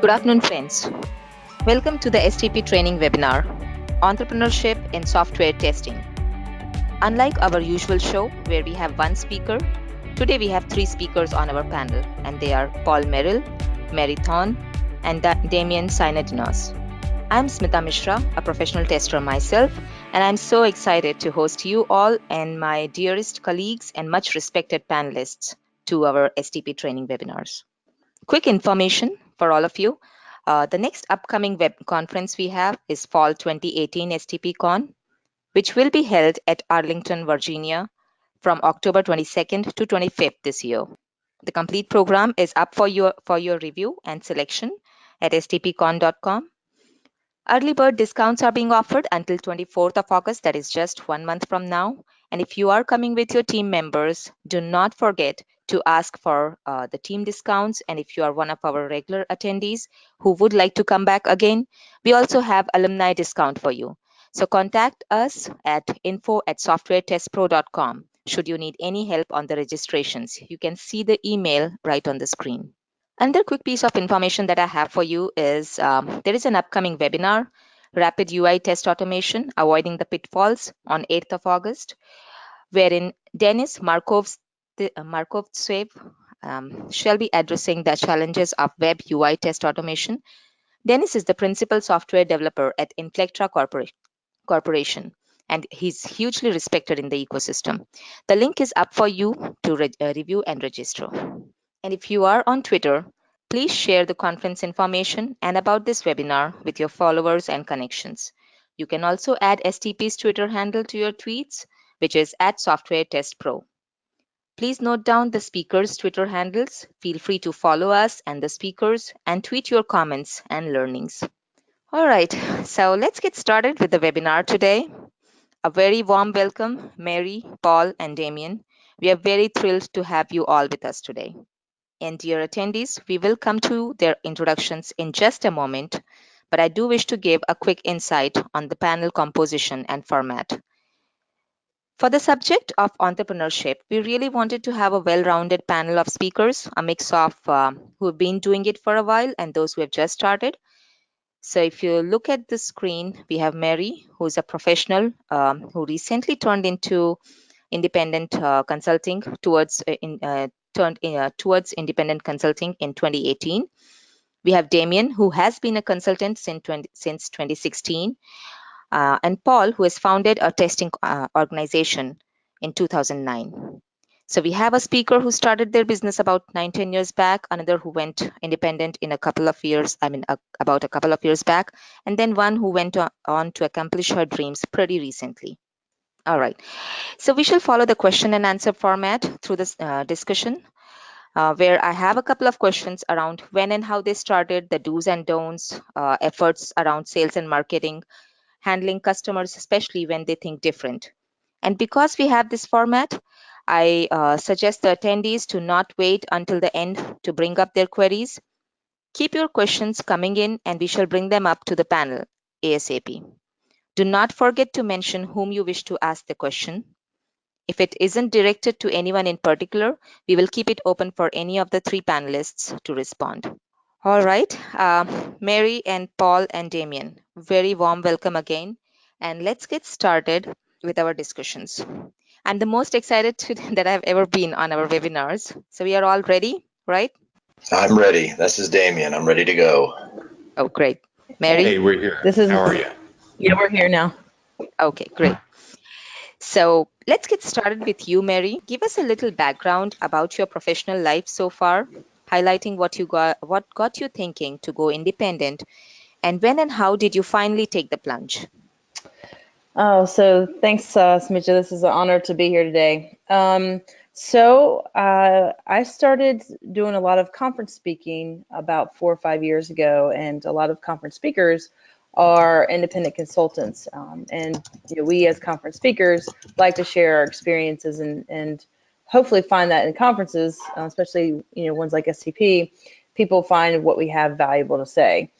Good afternoon, friends. Welcome to the STP training webinar, Entrepreneurship in Software Testing. Unlike our usual show where we have one speaker, today we have three speakers on our panel, and they are Paul Merrill, Mary Thorne, and Damien Synadinos. I'm Smita Mishra, a professional tester myself, and I'm so excited to host you all and my dearest colleagues and much respected panelists to our STP training webinars. Quick information for all of you. The next upcoming web conference we have is Fall 2018 STP Con, which will be held at Arlington, Virginia from October 22nd to 25th this year. The complete program is up for your review and selection at stpcon.com. Early bird discounts are being offered until 24th of August, that is just 1 month from now. And if you are coming with your team members, do not forget to ask for the team discounts. And if you are one of our regular attendees who would like to come back again, we also have alumni discount for you. So contact us at info@softwaretestpro.com should you need any help on the registrations. You can see the email right on the screen. Another quick piece of information that I have for you is there is an upcoming webinar, Rapid UI Test Automation, Avoiding the Pitfalls, on 8th of August, wherein Denis Markovtsev shall be addressing the challenges of web UI test automation. Denis is the principal software developer at Inflectra Corporation, and he's hugely respected in the ecosystem. The link is up for you to review and register. And if you are on Twitter, please share the conference information and about this webinar with your followers and connections. You can also add STP's Twitter handle to your tweets, which is @SoftwareTestPro. Please note down the speakers' Twitter handles. Feel free to follow us and the speakers and tweet your comments and learnings. All right, so let's get started with the webinar today. A very warm welcome, Mary, Paul, and Damien. We are very thrilled to have you all with us today. And dear attendees, we will come to their introductions in just a moment, but I do wish to give a quick insight on the panel composition and format. For the subject of entrepreneurship, we really wanted to have a well-rounded panel of speakers, a mix of who have been doing it for a while and those who have just started. So if you look at the screen, we have Mary, who's a professional who recently turned into independent consulting towards towards independent consulting in 2018. We have Damien, who has been a consultant since 2016, and Paul, who has founded a testing organization in 2009. So we have a speaker who started their business about 9-10 years back, another who went independent in a couple of years, about a couple of years back, and then one who went on to accomplish her dreams pretty recently. All right, so we shall follow the question and answer format through this discussion, where I have a couple of questions around when and how they started, the do's and don'ts, efforts around sales and marketing, handling customers, especially when they think different. And because we have this format, I suggest the attendees to not wait until the end to bring up their queries. Keep your questions coming in and we shall bring them up to the panel ASAP. Do not forget to mention whom you wish to ask the question. If it isn't directed to anyone in particular, we will keep it open for any of the three panelists to respond. All right, Mary and Paul and Damien, very warm welcome again. And let's get started with our discussions. I'm the most excited that I've ever been on our webinars. So we are all ready, right? I'm ready. This is Damien. I'm ready to go. Oh, great. Mary? Hey, we're here. How are you? Yeah, we're here now. Okay, great. So let's get started with you, Mary. Give us a little background about your professional life so far, highlighting what got you thinking to go independent, and when and how did you finally take the plunge? Oh, so thanks, Smita. This is an honor to be here today. I started doing a lot of conference speaking about 4 or 5 years ago, and a lot of conference speakers are independent consultants. We as conference speakers like to share our experiences and hopefully find that in conferences, especially ones like STP, people find what we have valuable to say.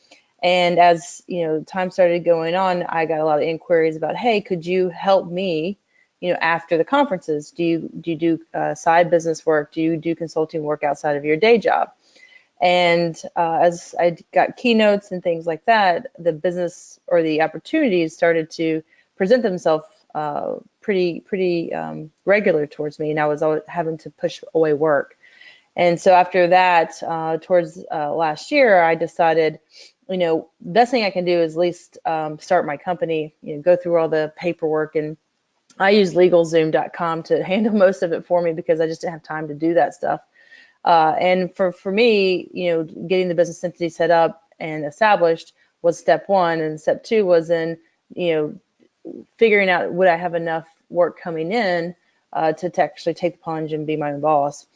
And as time started going on, I got a lot of inquiries about, hey, could you help me, after the conferences? Do you do side business work? Do you do consulting work outside of your day job? And as I got keynotes and things like that, the business or the opportunities started to present themselves pretty regular towards me, and I was always having to push away work. And so after that, towards last year, I decided, best thing I can do is at least start my company, go through all the paperwork. And I use LegalZoom.com to handle most of it for me because I just didn't have time to do that stuff. And for me, getting the business entity set up and established was step one, and step two was in, figuring out would I have enough work coming in to actually take the plunge and be my own boss.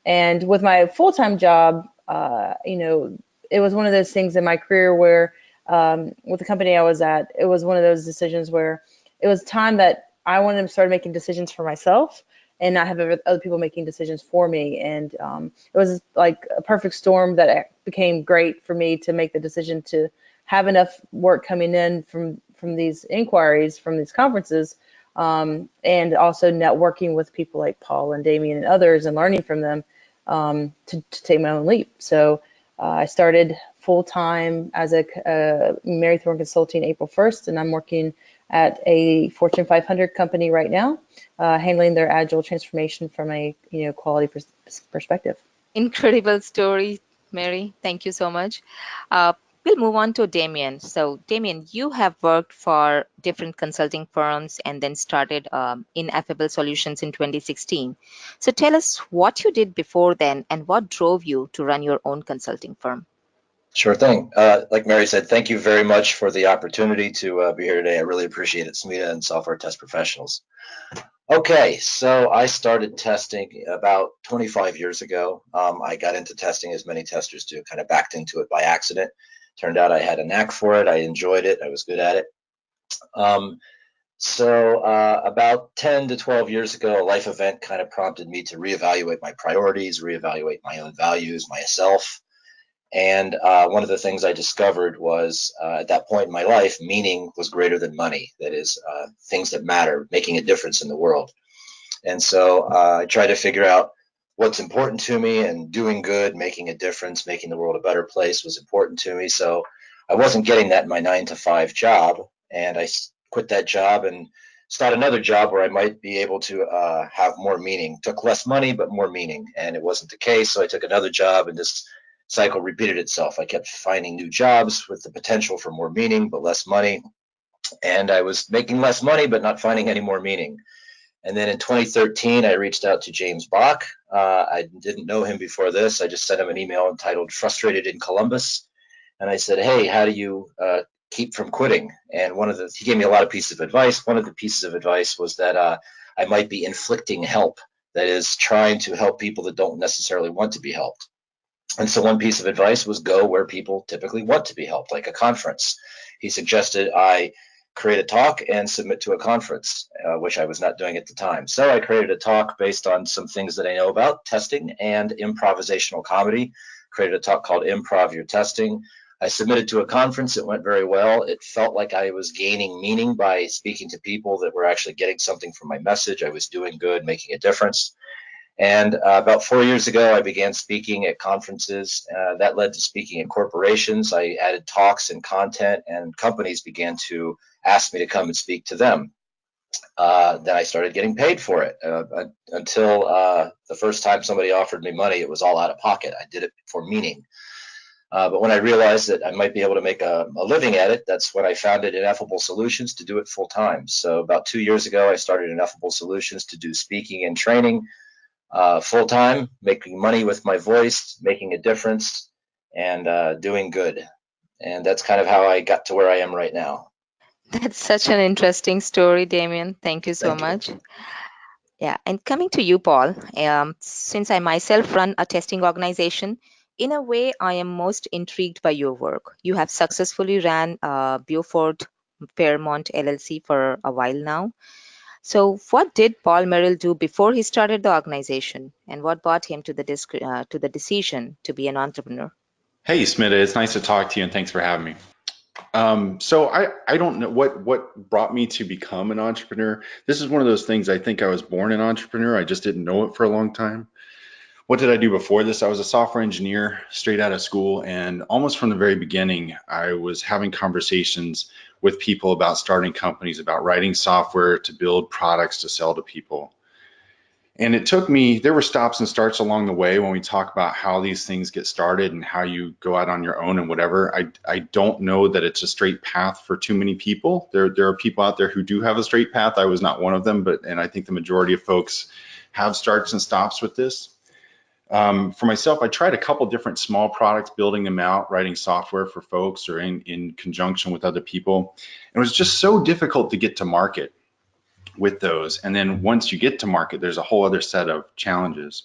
And with my full-time job, it was one of those things in my career where, with the company I was at, it was one of those decisions where it was time that I wanted to start making decisions for myself and not have other people making decisions for me. And it was like a perfect storm that became great for me to make the decision to have enough work coming in from these inquiries, from these conferences, and also networking with people like Paul and Damien and others and learning from them to take my own leap. So I started full-time as a Mary Thorne Consulting April 1st, and I'm working at a Fortune 500 company right now, handling their agile transformation from a quality perspective. Incredible story, Mary. Thank you so much. Uh, we'll move on to Damien. So, Damien, you have worked for different consulting firms and then started Ineffable Solutions in 2016. So, tell us what you did before then and what drove you to run your own consulting firm. Sure thing. Like Mary said, thank you very much for the opportunity to be here today. I really appreciate it, Smita and Software Test Professionals. Okay, so I started testing about 25 years ago. I got into testing, as many testers do, kind of backed into it by accident. Turned out I had a knack for it. I enjoyed it. I was good at it. About 10 to 12 years ago, a life event kind of prompted me to reevaluate my priorities, reevaluate my own values, myself. And one of the things I discovered was at that point in my life, meaning was greater than money. That is, things that matter, making a difference in the world. And so I tried to figure out what's important to me, and doing good, making a difference, making the world a better place was important to me. So I wasn't getting that in my 9-to-5 job, and I quit that job and started another job where I might be able to have more meaning. Took less money, but more meaning, and it wasn't the case. So I took another job, and this cycle repeated itself. I kept finding new jobs with the potential for more meaning, but less money. And I was making less money, but not finding any more meaning. And then in 2013, I reached out to James Bach. I didn't know him before this. I just sent him an email entitled Frustrated in Columbus. And I said, hey, how do you keep from quitting? And he gave me a lot of pieces of advice. One of the pieces of advice was that I might be inflicting help, that is, trying to help people that don't necessarily want to be helped. And so one piece of advice was go where people typically want to be helped, like a conference. He suggested I create a talk and submit to a conference, which I was not doing at the time. So I created a talk based on some things that I know about testing and improvisational comedy, created a talk called Improv Your Testing. I submitted to a conference. It went very well. It felt like I was gaining meaning by speaking to people that were actually getting something from my message. I was doing good, making a difference. And about 4 years ago, I began speaking at conferences. That led to speaking at corporations. I added talks and content, and companies began to ask me to come and speak to them. Then I started getting paid for it. Until the first time somebody offered me money, it was all out of pocket. I did it for meaning. But when I realized that I might be able to make a living at it, that's when I founded Ineffable Solutions to do it full time. So about 2 years ago, I started Ineffable Solutions to do speaking and training full time, making money with my voice, making a difference, and doing good. And that's kind of how I got to where I am right now. That's such an interesting story, Damien. Thank you so Thank you. much. Yeah, and coming to you, Paul, since I myself run a testing organization, in a way, I am most intrigued by your work. You have successfully ran Beaufort Fairmont LLC for a while now. So, what did Paul Merrill do before he started the organization, and what brought him to to the decision to be an entrepreneur? Hey, Smita, it's nice to talk to you and thanks for having me. So I don't know what brought me to become an entrepreneur. This is one of those things. I think I was born an entrepreneur. I just didn't know it for a long time. What did I do before this? I was a software engineer straight out of school, and almost from the very beginning, I was having conversations with people about starting companies, about writing software to build products to sell to people. And it took me, there were stops and starts along the way when we talk about how these things get started and how you go out on your own and whatever. I don't know that it's a straight path for too many people. There are people out there who do have a straight path. I was not one of them, and I think the majority of folks have starts and stops with this. For myself, I tried a couple different small products, building them out, writing software for folks or in conjunction with other people. It was just so difficult to get to market with those. And then once you get to market, there's a whole other set of challenges.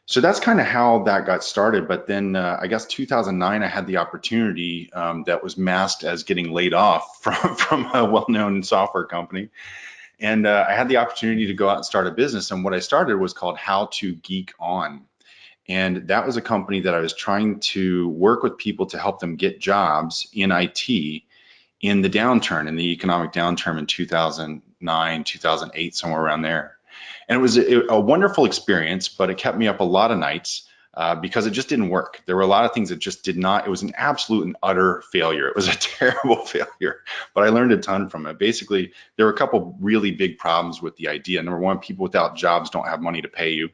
So that's kind of how that got started. But then I guess 2009, I had the opportunity that was masked as getting laid off from a well-known software company. And I had the opportunity to go out and start a business. And what I started was called How to Geek On. And that was a company that I was trying to work with people to help them get jobs in IT in the downturn, in the economic downturn in 2009, 2008, somewhere around there. And it was a wonderful experience, but it kept me up a lot of nights because it just didn't work. There were a lot of things that just did not, it was an absolute and utter failure. It was a terrible failure, but I learned a ton from it. Basically, there were a couple really big problems with the idea. Number one, people without jobs don't have money to pay you.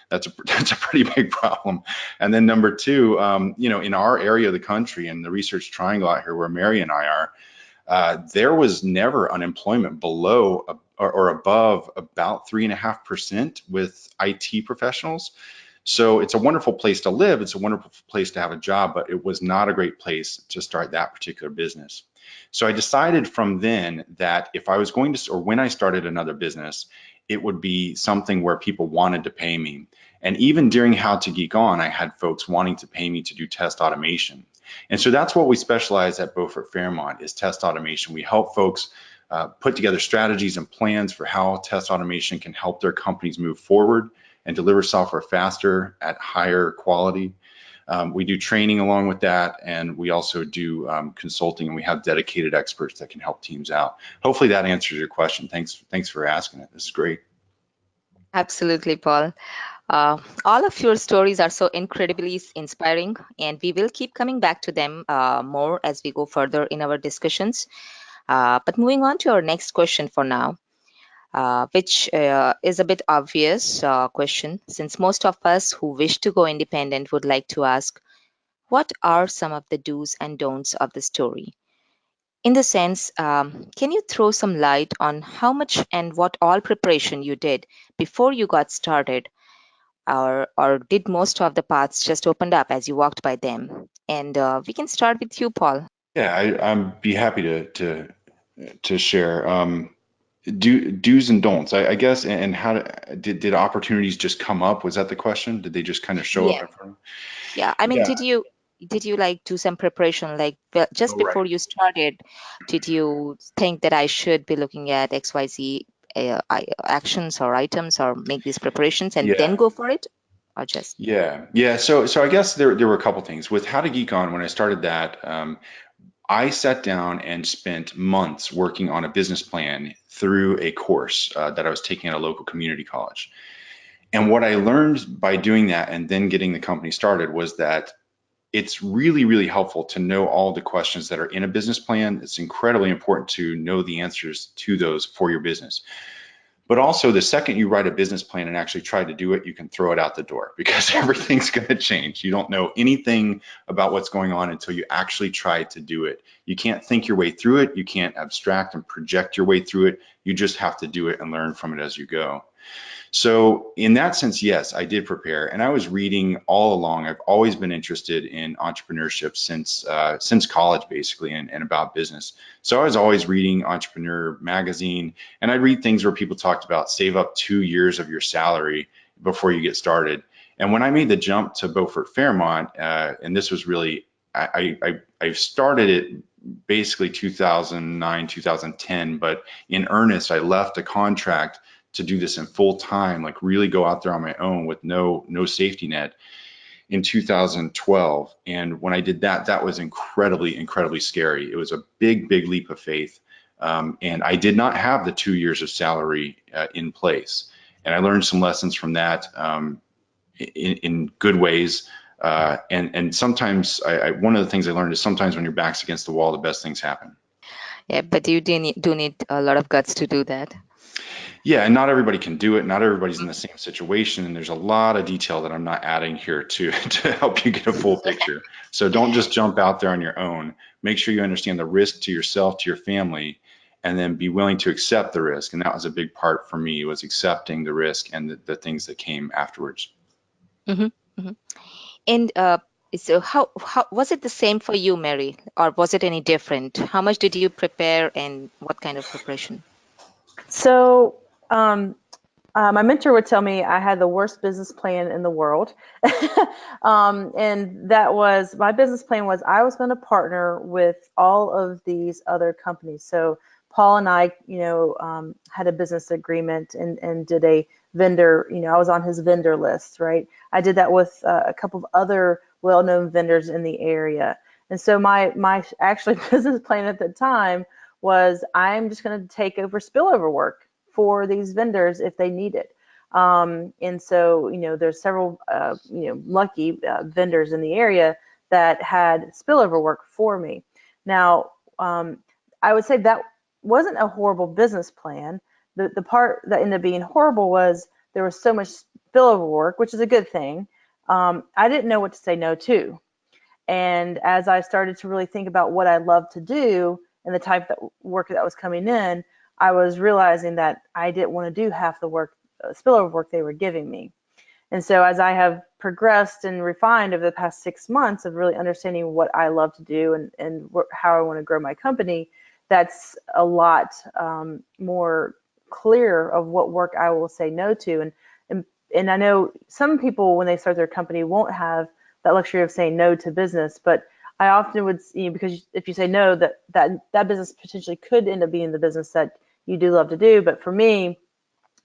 That's a pretty big problem. And then number two, in our area of the country and the Research Triangle out here where Mary and I are, there was never unemployment below or above about 3.5% with IT professionals. So it's a wonderful place to live. It's a wonderful place to have a job, but it was not a great place to start that particular business. So I decided from then that if I was going to, or when I started another business, it would be something where people wanted to pay me. And even during How to Geek On, I had folks wanting to pay me to do test automation. And so that's what we specialize at Beaufort Fairmont is test automation. We help folks put together strategies and plans for how test automation can help their companies move forward and deliver software faster at higher quality. We do training along with that, and we also do consulting, and we have dedicated experts that can help teams out. Hopefully that answers your question. Thanks for asking it. This is great. Absolutely, Paul. All of your stories are so incredibly inspiring, and we will keep coming back to them more as we go further in our discussions. But moving on to our next question for now, which is a bit obvious question, since most of us who wish to go independent would like to ask, what are some of the do's and don'ts of the story? In the sense, can you throw some light on how much and what all preparation you did before you got started? Or did most of the paths just opened up as you walked by them? And we can start with you, Paul. Yeah, I'd be happy to share. Do's and don'ts, I guess, and how did opportunities just come up? Was that the question? Did they just kind of show up Yeah, in front of me? yeah. I mean, Yeah. did you like do some preparation, like just Oh, right. before you started? Did you think that I should be looking at XYZ actions or items or make these preparations and then Yeah. go for it, or just? Yeah. So I guess there were a couple things with How to Geek On. When I started that, I sat down and spent months working on a business plan through a course that I was taking at a local community college. And what I learned by doing that and then getting the company started was that it's really, really helpful to know all the questions that are in a business plan. It's incredibly important to know the answers to those for your business. But also, the second you write a business plan and actually try to do it, you can throw it out the door because everything's going to change. You don't know anything about what's going on until you actually try to do it. You can't think your way through it. You can't abstract and project your way through it. You just have to do it and learn from it as you go. So in that sense, yes, I did prepare, and I was reading all along. I've always been interested in entrepreneurship since college, basically, and about business. So I was always reading Entrepreneur magazine, and I'd read things where people talked about save up 2 years of your salary before you get started. And when I made the jump to Beaufort Fairmont, and this was really, I started it basically 2009, 2010, but in earnest, I left a contract to do this in full time, like really go out there on my own with no safety net in 2012. And when I did that, that was incredibly scary. It was a big leap of faith. And I did not have the 2 years of salary in place. And I learned some lessons from that. in good ways. And sometimes one of the things I learned is sometimes when your back's against the wall, the best things happen. Yeah, but you do need a lot of guts to do that. Yeah, and not everybody can do it. Not everybody's in the same situation, and there's a lot of detail that I'm not adding here to help you get a full picture. So don't just jump out there on your own. Make sure you understand the risk to yourself, to your family, and then be willing to accept the risk. And that was a big part for me, was accepting the risk and the things that came afterwards. Mm-hmm. Mm-hmm. And so how was it the same for you, Mary, or was it any different? How much did you prepare and what kind of preparation? So, my mentor would tell me I had the worst business plan in the world. And that was, my business plan was I was going to partner with all of these other companies. So Paul and I, had a business agreement and did a vendor, I was on his vendor list, right? I did that with a couple of other well-known vendors in the area. And so my actually business plan at the time was I'm just going to take over spillover work for these vendors if they need it. And so, there's several, lucky vendors in the area that had spillover work for me. Now, I would say that wasn't a horrible business plan. The part that ended up being horrible was there was so much spillover work, which is a good thing. I didn't know what to say no to. And as I started to really think about what I love to do and the type of work that was coming in, I was realizing that I didn't want to do half the work, spillover work they were giving me. And so as I have progressed and refined over the past 6 months of really understanding what I love to do and how I want to grow my company, that's a lot more clear of what work I will say no to. And I know some people, when they start their company, won't have that luxury of saying no to business, but I often would, because if you say no, that business potentially could end up being the business that you do love to do. But for me,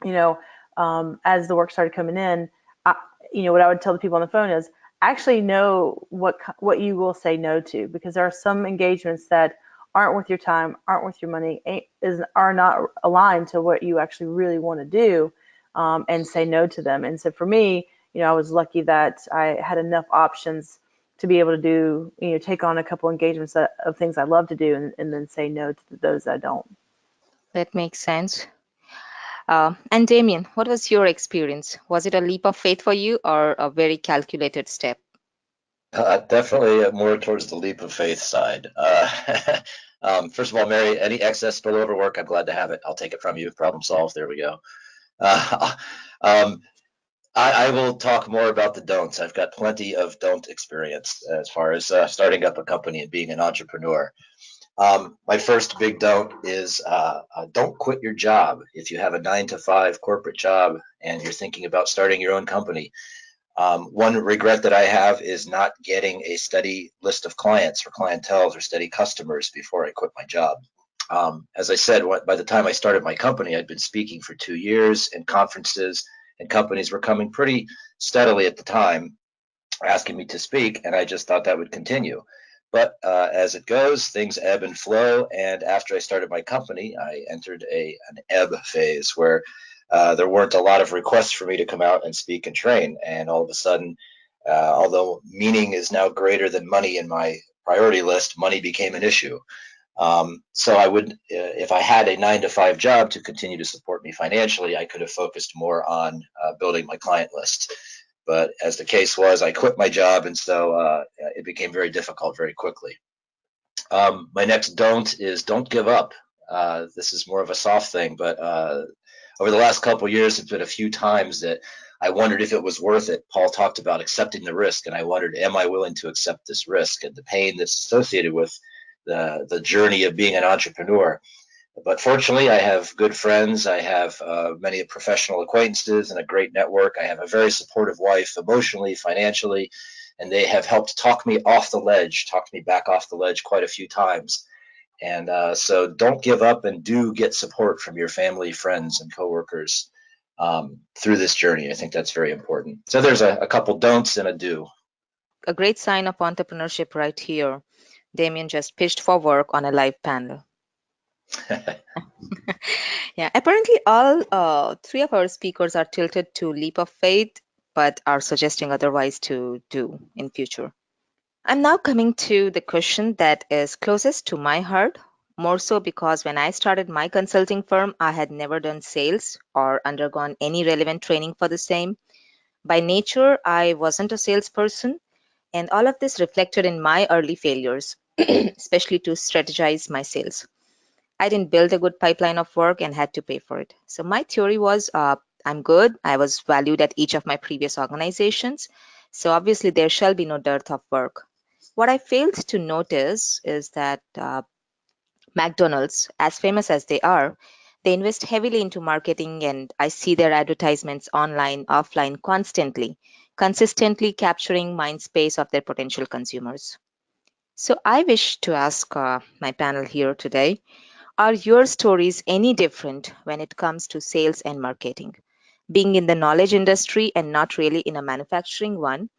as the work started coming in, what I would tell the people on the phone is actually know what you will say no to, because there are some engagements that aren't worth your time, aren't worth your money, are not aligned to what you actually really want to do, and say no to them. And so for me, I was lucky that I had enough options to be able to do, take on a couple engagements of things I love to do, and then say no to those I don't. That makes sense. And Damien, what was your experience? Was it a leap of faith for you or a very calculated step? Definitely more towards the leap of faith side. First of all, Mary, any excess spillover work, I'm glad to have it. I'll take it from you. Problem solved. There we go. I will talk more about the don'ts. I've got plenty of don't experience as far as starting up a company and being an entrepreneur. My first big don't is don't quit your job. If you have a 9-to-5 corporate job and you're thinking about starting your own company, one regret that I have is not getting a steady list of clients or clientele or steady customers before I quit my job. As I said, by the time I started my company, I'd been speaking for 2 years in conferences, and companies were coming pretty steadily at the time asking me to speak, and I just thought that would continue. But as it goes, things ebb and flow, and after I started my company, I entered an ebb phase where there weren't a lot of requests for me to come out and speak and train. And all of a sudden, although meaning is now greater than money in my priority list, money became an issue. So I would, if I had a 9-to-5 job to continue to support me financially, I could have focused more on building my client list. But as the case was, I quit my job, and so it became very difficult very quickly. My next don't is don't give up. This is more of a soft thing, but over the last couple of years, there's been a few times that I wondered if it was worth it. Paul talked about accepting the risk, and I wondered, am I willing to accept this risk and the pain that's associated with the journey of being an entrepreneur? But fortunately, I have good friends. I have many professional acquaintances and a great network. I have a very supportive wife, emotionally, financially, and they have helped talk me off the ledge, talk me back off the ledge quite a few times. And so don't give up, and do get support from your family, friends, and coworkers through this journey. I think that's very important. So there's a couple don'ts and a do. A great sign of entrepreneurship right here. Damien just pitched for work on a live panel. Yeah, apparently all three of our speakers are tilted to leap of faith. but are suggesting otherwise to do in future. I'm now coming to the question that is closest to my heart, more so because when I started my consulting firm, I had never done sales or undergone any relevant training for the same. By nature, I wasn't a salesperson, and all of this reflected in my early failures, especially to strategize my sales. I didn't build a good pipeline of work and had to pay for it. So my theory was I'm good. I was valued at each of my previous organizations. So obviously there shall be no dearth of work. What I failed to notice is that McDonald's, as famous as they invest heavily into marketing, and I see their advertisements online, offline, constantly, consistently capturing mind space of their potential consumers. So I wish to ask my panel here today, are your stories any different when it comes to sales and marketing? Being in the knowledge industry and not really in a manufacturing one,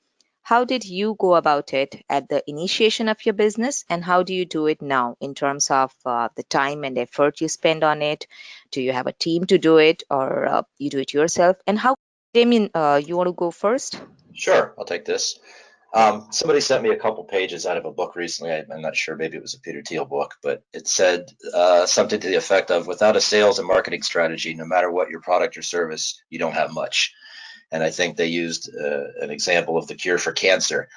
how did you go about it at the initiation of your business, and how do you do it now in terms of the time and effort you spend on it? Do you have a team to do it, or you do it yourself? And how, Damien, you want to go first? Sure, I'll take this. Somebody sent me a couple pages out of a book recently. I'm not sure, maybe it was a Peter Thiel book, but it said something to the effect of, without a sales and marketing strategy, no matter what your product or service, you don't have much. And I think they used an example of the cure for cancer.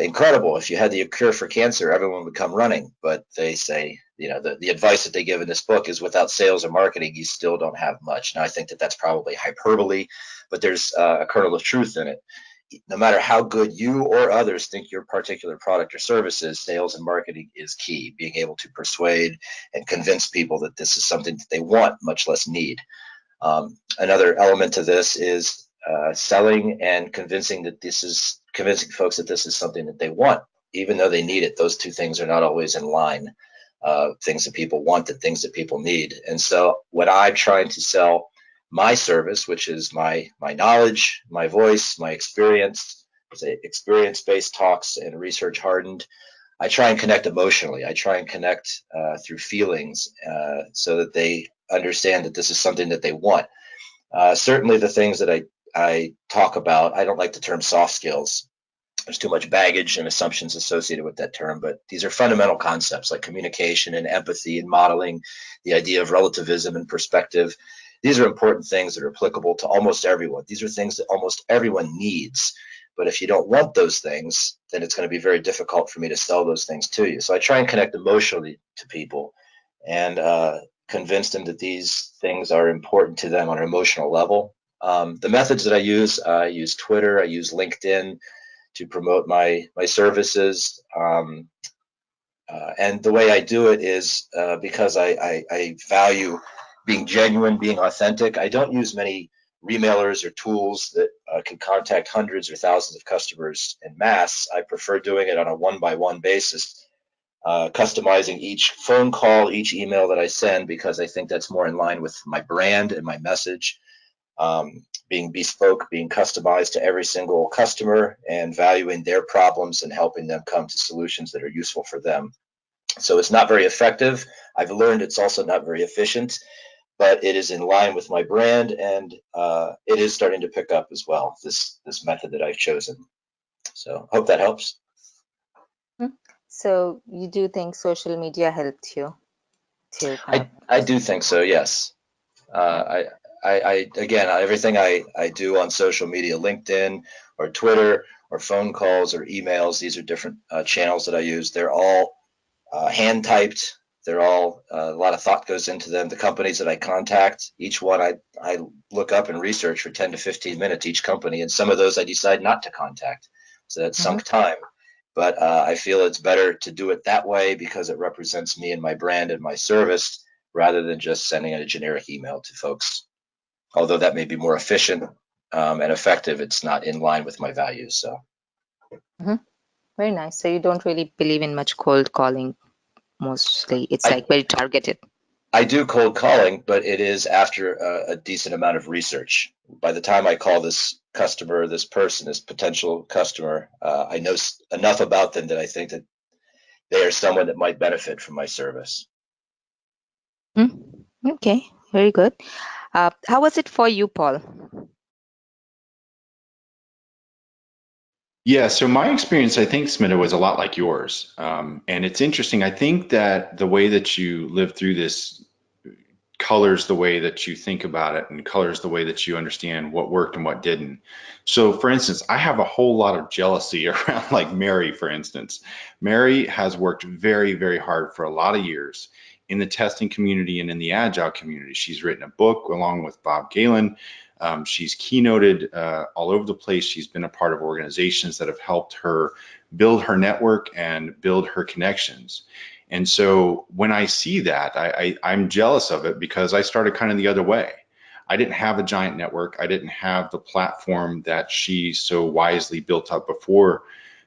Incredible. If you had the cure for cancer, everyone would come running. But they say, the advice that they give in this book is, without sales or marketing, you still don't have much. Now, I think that that's probably hyperbole, but there's a kernel of truth in it. No matter how good you or others think your particular product or service is, sales and marketing is key. Being able to persuade and convince people that this is something that they want, much less need. Another element to this is selling and convincing folks that this is something that they want, even though they need it. Those two things are not always in line. Things that people want and things that people need. And so when I'm trying to sell my service, which is my knowledge, my voice, my experience, experience-based talks and research hardened, I try and connect emotionally. I try and connect through feelings so that they understand that this is something that they want. Certainly the things that I talk about, I don't like the term soft skills. There's too much baggage and assumptions associated with that term, but these are fundamental concepts like communication and empathy and modeling, the idea of relativism and perspective. These are important things that are applicable to almost everyone. These are things that almost everyone needs. But if you don't want those things, then it's going to be very difficult for me to sell those things to you. So I try and connect emotionally to people and convince them that these things are important to them on an emotional level. The methods that I use Twitter, I use LinkedIn to promote my services. And the way I do it is because I value being genuine, being authentic. I don't use many remailers or tools that can contact hundreds or thousands of customers en masse. I prefer doing it on a one-by-one basis, customizing each phone call, each email that I send, because I think that's more in line with my brand and my message. Being bespoke, being customized to every single customer, and valuing their problems and helping them come to solutions that are useful for them. So it's not very effective. I've learned it's also not very efficient, but it is in line with my brand, and it is starting to pick up as well, this method that I've chosen. So hope that helps. So you do think social media helped you to kind of... I do think so, yes. I again, everything I do on social media, LinkedIn or Twitter or phone calls or emails, these are different channels that I use. They're all hand typed. They're all a lot of thought goes into them. The companies that I contact, each one I look up and research for 10 to 15 minutes each company, and some of those I decide not to contact. So that's sunk time. But I feel it's better to do it that way because it represents me and my brand and my service, rather than just sending a generic email to folks. Although that may be more efficient and effective, it's not in line with my values. So. Very nice. So you don't really believe in much cold calling mostly. It's like very targeted. I do cold calling, but it is after a decent amount of research. By the time I call this customer, this person, this potential customer, I know enough about them that I think that they are someone that might benefit from my service. Okay, very good. How was it for you, Paul? Yeah, so my experience, I think, Smita, was a lot like yours. And it's interesting. I think that the way that you live through this colors the way that you think about it and colors the way that you understand what worked and what didn't. So, for instance, I have a whole lot of jealousy around like Mary, for instance. Mary has worked very, very hard for a lot of years in the testing community and in the agile community. She's written a book along with Bob Galen. She's keynoted all over the place. She's been a part of organizations that have helped her build her network and build her connections. And so when I see that, I'm jealous of it because I started kind of the other way. I didn't have a giant network. I didn't have the platform that she so wisely built up before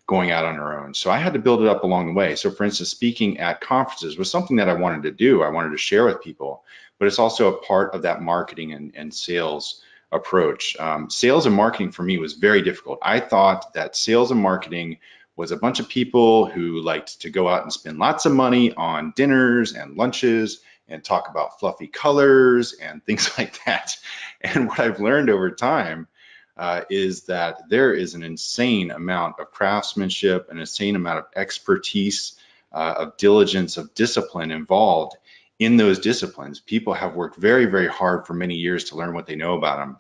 going out on her own. So I had to build it up along the way. So for instance, speaking at conferences was something that I wanted to do. I wanted to share with people, but it's also a part of that marketing and sales approach. Sales and marketing for me was very difficult. I thought that sales and marketing was a bunch of people who liked to go out and spend lots of money on dinners and lunches and talk about fluffy colors and things like that. And what I've learned over time is that there is an insane amount of craftsmanship, an insane amount of expertise, of diligence, of discipline involved in those disciplines. People have worked very, very hard for many years to learn what they know about them.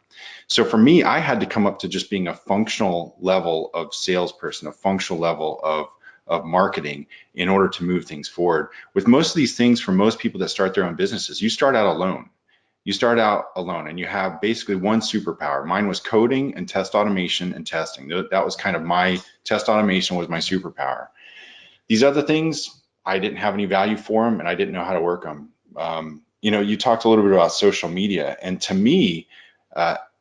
So for me, I had to come up to just being a functional level of salesperson, a functional level of marketing in order to move things forward. With most of these things, for most people that start their own businesses, you start out alone. You start out alone and you have basically one superpower. Mine was coding and test automation and testing. That was kind of my test automation was my superpower. These other things, I didn't have any value for them and I didn't know how to work them. You talked a little bit about social media, and to me,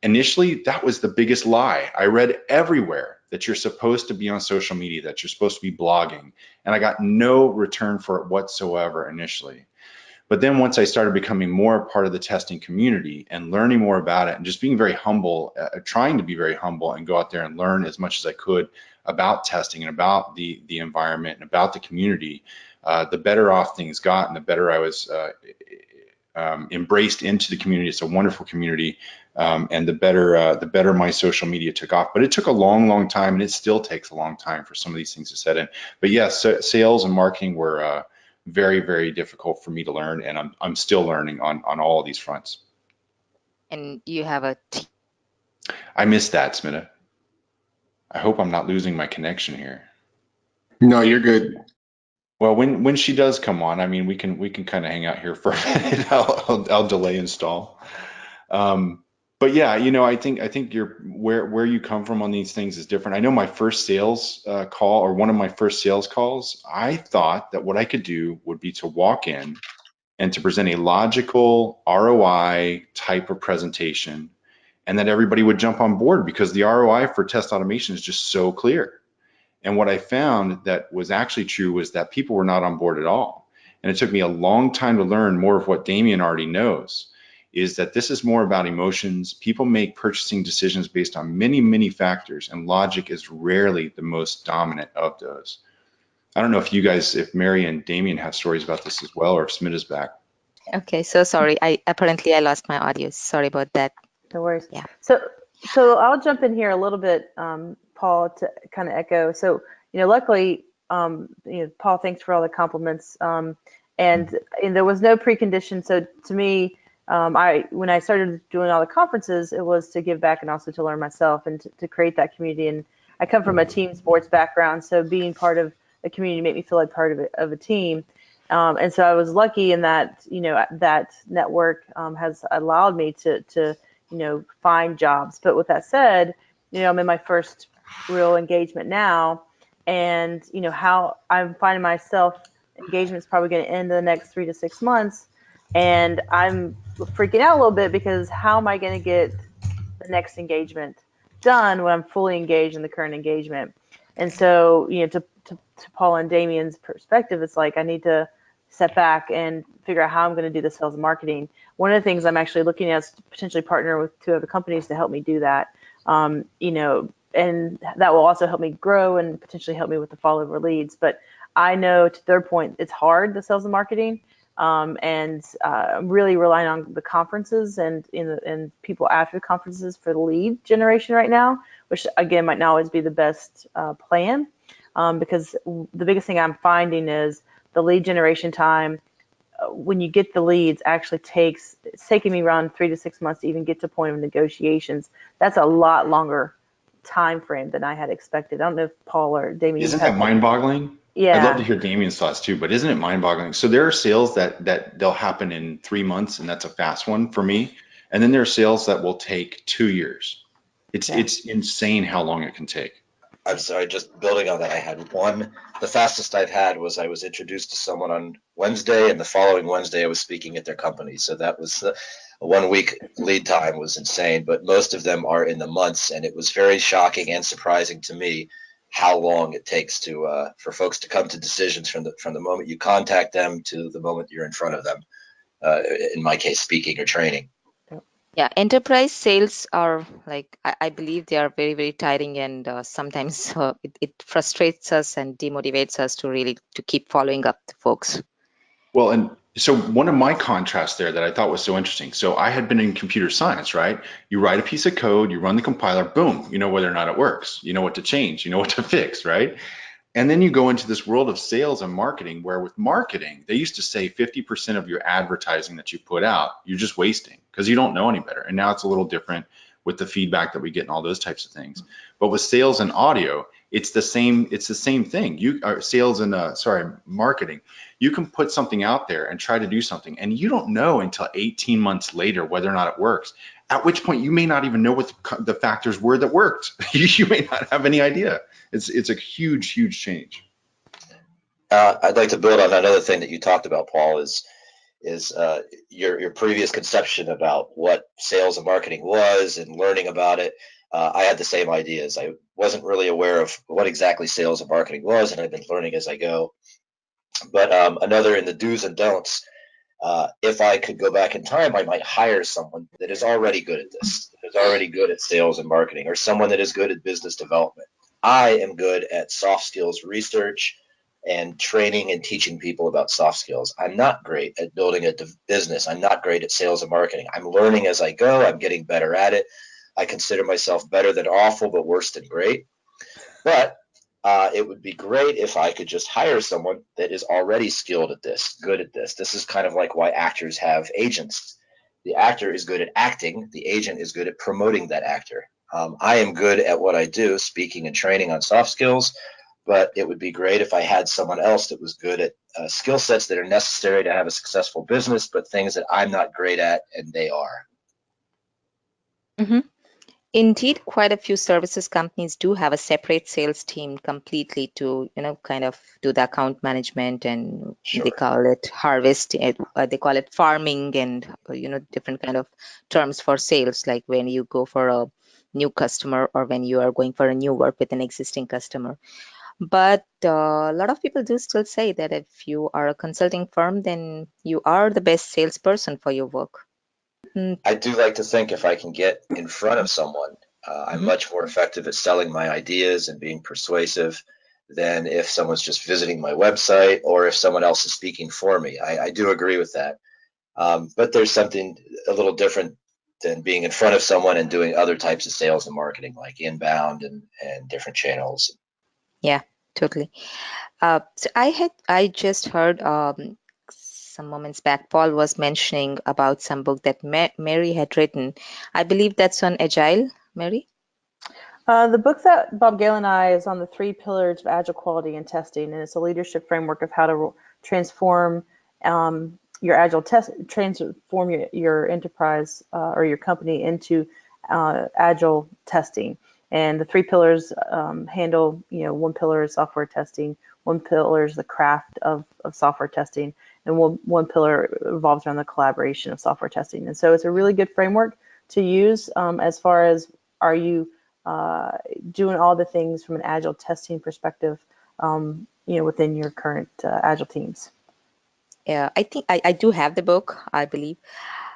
initially, that was the biggest lie. I read everywhere that you're supposed to be on social media, that you're supposed to be blogging, and I got no return for it whatsoever initially. But then once I started becoming more a part of the testing community and learning more about it and just being very humble, trying to be very humble and go out there and learn as much as I could about testing and about the environment and about the community, the better off things got and the better I was embraced into the community. It's a wonderful community, and the better my social media took off. But it took a long, long time, and it still takes a long time for some of these things to set in. But yes, sales and marketing were very, very difficult for me to learn, and I'm still learning on all of these fronts. And you have a team. I missed that, Smita. I hope I'm not losing my connection here. No, you're good. Well, when she does come on, I mean, we can kind of hang out here for a minute. I'll delay install. But yeah, I think where you come from on these things is different. I know my first sales call, or one of my first sales calls, I thought that what I could do would be to walk in and to present a logical ROI type of presentation, and that everybody would jump on board because the ROI for test automation is just so clear. And what I found that was actually true was that people were not on board at all. And it took me a long time to learn more of what Damien already knows, is that this is more about emotions. People make purchasing decisions based on many, many factors, and logic is rarely the most dominant of those. I don't know if Mary and Damien have stories about this as well, or if Smita's back. Okay, so sorry. I lost my audio. Sorry about that. No worries. Yeah. So I'll jump in here a little bit, Paul, to kind of echo. So, luckily, Paul, thanks for all the compliments. And there was no precondition. So to me, when I started doing all the conferences, it was to give back and also to learn myself and to create that community. And I come from a team sports background, so being part of a community made me feel like part of a team. And so I was lucky in that, that network has allowed me to find jobs. But with that said, I'm in my first real engagement now, and how I'm finding myself, engagement is probably going to end in the next 3 to 6 months, and I'm freaking out a little bit because how am I going to get the next engagement done when I'm fully engaged in the current engagement? And so, to Paul and Damien's perspective, it's like I need to step back and figure out how I'm going to do the sales and marketing. One of the things I'm actually looking at is to potentially partner with 2 other companies to help me do that. And that will also help me grow and potentially help me with the follow-over leads. But I know, to their point, it's hard, the sales and marketing. and I'm really relying on the conferences and people after the conferences for the lead generation right now, which again might not always be the best plan, because the biggest thing I'm finding is the lead generation time. When you get the leads, actually it's taking me around 3 to 6 months to even get to point of negotiations. That's a lot longer time frame than I had expected. I don't know if Paul or Damien Isn't have. that mind-boggling? I'd love Yeah. to hear Damien's thoughts too, but isn't it mind-boggling? So there are sales that they'll happen in 3 months, and that's a fast one for me. And then there are sales that will take 2 years. It's insane how long it can take. I'm sorry, just building on that, I had one. The fastest I've had was I was introduced to someone on Wednesday, and the following Wednesday I was speaking at their company. So that was a 1 week lead time was insane, but most of them are in the months, and it was very shocking and surprising to me how long it takes to for folks to come to decisions from the moment you contact them to the moment you're in front of them. In my case, speaking or training. Yeah, enterprise sales are like, I believe they are very, very tiring, and sometimes it frustrates us and demotivates us to keep following up the folks. Well, and so one of my contrasts there that I thought was so interesting. So I had been in computer science, right? You write a piece of code, you run the compiler, boom, you know whether or not it works. You know what to change, you know what to fix, right? And then you go into this world of sales and marketing, where with marketing, they used to say 50% of your advertising that you put out, you're just wasting because you don't know any better. And now it's a little different with the feedback that we get and all those types of things. But with sales and audio, it's the same thing. You are sales and marketing. You can put something out there and try to do something, and you don't know until 18 months later whether or not it works. At which point you may not even know what the factors were that worked. You may not have any idea. It's a huge change. I'd like to build on another thing that you talked about, Paul, is your previous conception about what sales and marketing was and learning about it. I had the same ideas. I wasn't really aware of what exactly sales and marketing was, and I've been learning as I go. But another in the do's and don'ts, if I could go back in time, I might hire someone that is already good at this, that is already good at sales and marketing, or someone that is good at business development. I am good at soft skills research and training and teaching people about soft skills. I'm not great at building a business. I'm not great at sales and marketing. I'm learning as I go. I'm getting better at it. I consider myself better than awful, but worse than great. But it would be great if I could just hire someone that is already skilled at this, good at this. This is kind of like why actors have agents. The actor is good at acting. The agent is good at promoting that actor. I am good at what I do, speaking and training on soft skills, but it would be great if I had someone else that was good at skill sets that are necessary to have a successful business, but things that I'm not great at and they are. Mm-hmm. Indeed, quite a few services companies do have a separate sales team completely to, kind of do the account management, and Sure. they call it harvest, they call it farming, and, different kind of terms for sales, like when you go for a new customer or when you are going for a new work with an existing customer. But a lot of people do still say that if you are a consulting firm, then you are the best salesperson for your work. I do like to think if I can get in front of someone, I'm much more effective at selling my ideas and being persuasive than if someone's just visiting my website or if someone else is speaking for me. I do agree with that. But there's something a little different than being in front of someone and doing other types of sales and marketing, like inbound and different channels. Yeah, totally. So I just heard some moments back, Paul was mentioning about some book that Mary had written. I believe that's on Agile, Mary? The book that Bob Gale and I is on the 3 pillars of agile quality and testing, and it's a leadership framework of how to transform your agile transform your enterprise or your company into agile testing. And the 3 pillars handle, one pillar is software testing, one pillar is the craft of software testing, and one pillar revolves around the collaboration of software testing. And so it's a really good framework to use as far as, are you doing all the things from an agile testing perspective, within your current agile teams. Yeah, I think I do have the book, I believe.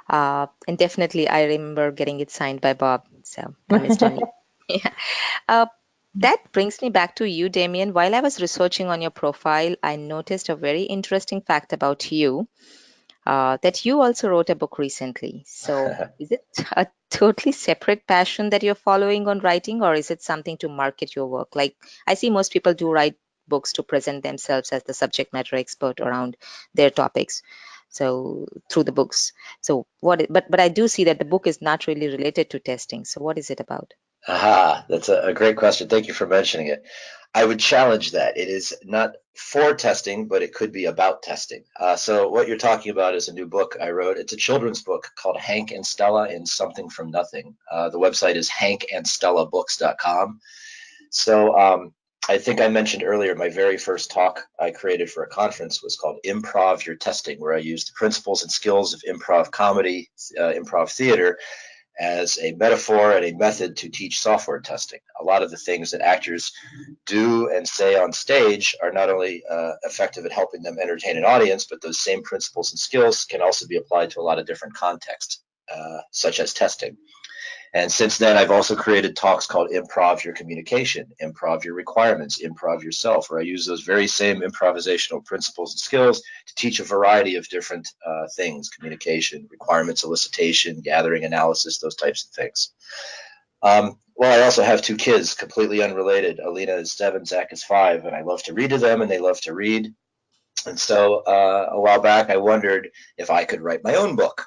And definitely I remember getting it signed by Bob. So I missed on you. Yeah. That brings me back to you, Damien. While I was researching on your profile, I noticed a very interesting fact about you. that you also wrote a book recently. So is it a totally separate passion that you're following on writing, or is it something to market your work? Like I see most people do write books to present themselves as the subject matter expert around their topics. So through the books. So but I do see that the book is not really related to testing. So what is it about? Aha, that's a great question. Thank you for mentioning it. I would challenge that. It is not for testing, but it could be about testing. So what you're talking about is a new book I wrote. It's a children's book called Hank and Stella in Something from Nothing. The website is hankandstellabooks.com. So I think I mentioned earlier my very first talk I created for a conference was called Improv Your Testing, where I used the principles and skills of improv comedy, improv theater, as a metaphor and a method to teach software testing. A lot of the things that actors do and say on stage are not only effective at helping them entertain an audience, but those same principles and skills can also be applied to a lot of different contexts, such as testing. And since then, I've also created talks called Improv Your Communication, Improv Your Requirements, Improv Yourself, where I use those very same improvisational principles and skills to teach a variety of different things: communication, requirements, elicitation, gathering analysis, those types of things. Well, I also have two kids, completely unrelated. Alina is 7, Zach is 5, and I love to read to them, and they love to read. And so a while back, I wondered if I could write my own book,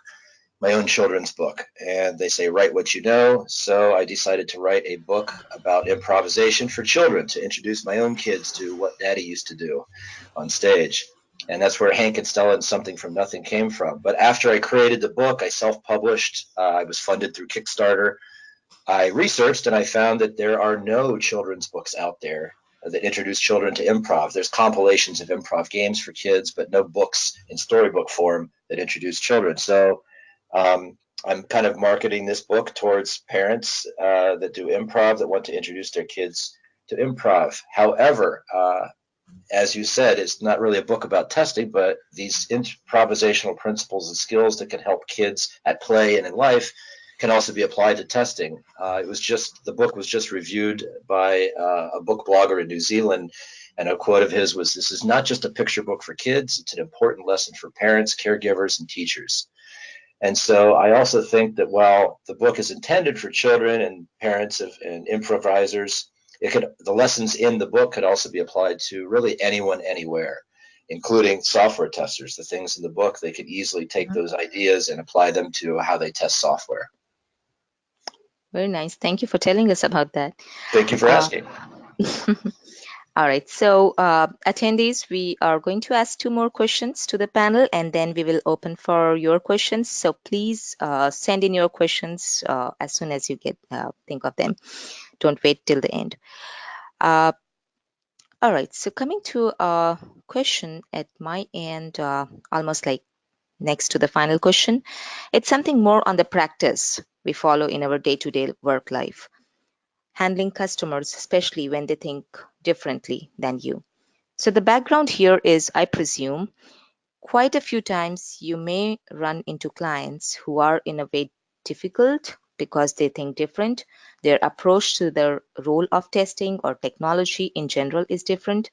my own children's book. And they say, write what you know. So I decided to write a book about improvisation for children to introduce my own kids to what Daddy used to do on stage. And that's where Hank and Stella and Something from Nothing came from. But after I created the book, I self-published. I was funded through Kickstarter. I researched and I found that there are no children's books out there that introduce children to improv. There's compilations of improv games for kids, but no books in storybook form that introduce children. So I'm kind of marketing this book towards parents that do improv, that want to introduce their kids to improv. However, as you said, it's not really a book about testing, but these improvisational principles and skills that can help kids at play and in life can also be applied to testing. The book was just reviewed by a book blogger in New Zealand, and a quote of his was, "This is not just a picture book for kids, it's an important lesson for parents, caregivers, and teachers." And so I also think that while the book is intended for children and parents and improvisers, the lessons in the book could also be applied to really anyone, anywhere, including software testers. The things in the book, they could easily take those ideas and apply them to how they test software. Very nice. Thank you for telling us about that. Thank you for asking. All right, so attendees, we are going to ask 2 more questions to the panel, and then we will open for your questions. So please send in your questions as soon as you think of them. Don't wait till the end. All right, so coming to a question at my end, almost like next to the final question, it's something more on the practice we follow in our day-to-day work life. Handling customers, especially when they think differently than you. So the background here is, I presume, quite a few times you may run into clients who are in a way difficult because they think different. Their approach to the role of testing or technology in general is different.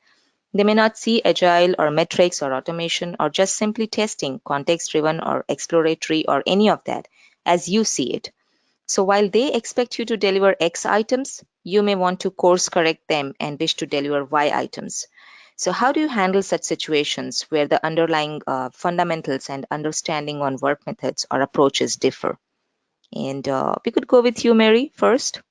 They may not see agile or metrics or automation or just simply testing, context-driven or exploratory or any of that as you see it. So while they expect you to deliver X items, you may want to course correct them and wish to deliver Y items. So how do you handle such situations where the underlying fundamentals and understanding on work methods or approaches differ? And we could go with you, Mary, first.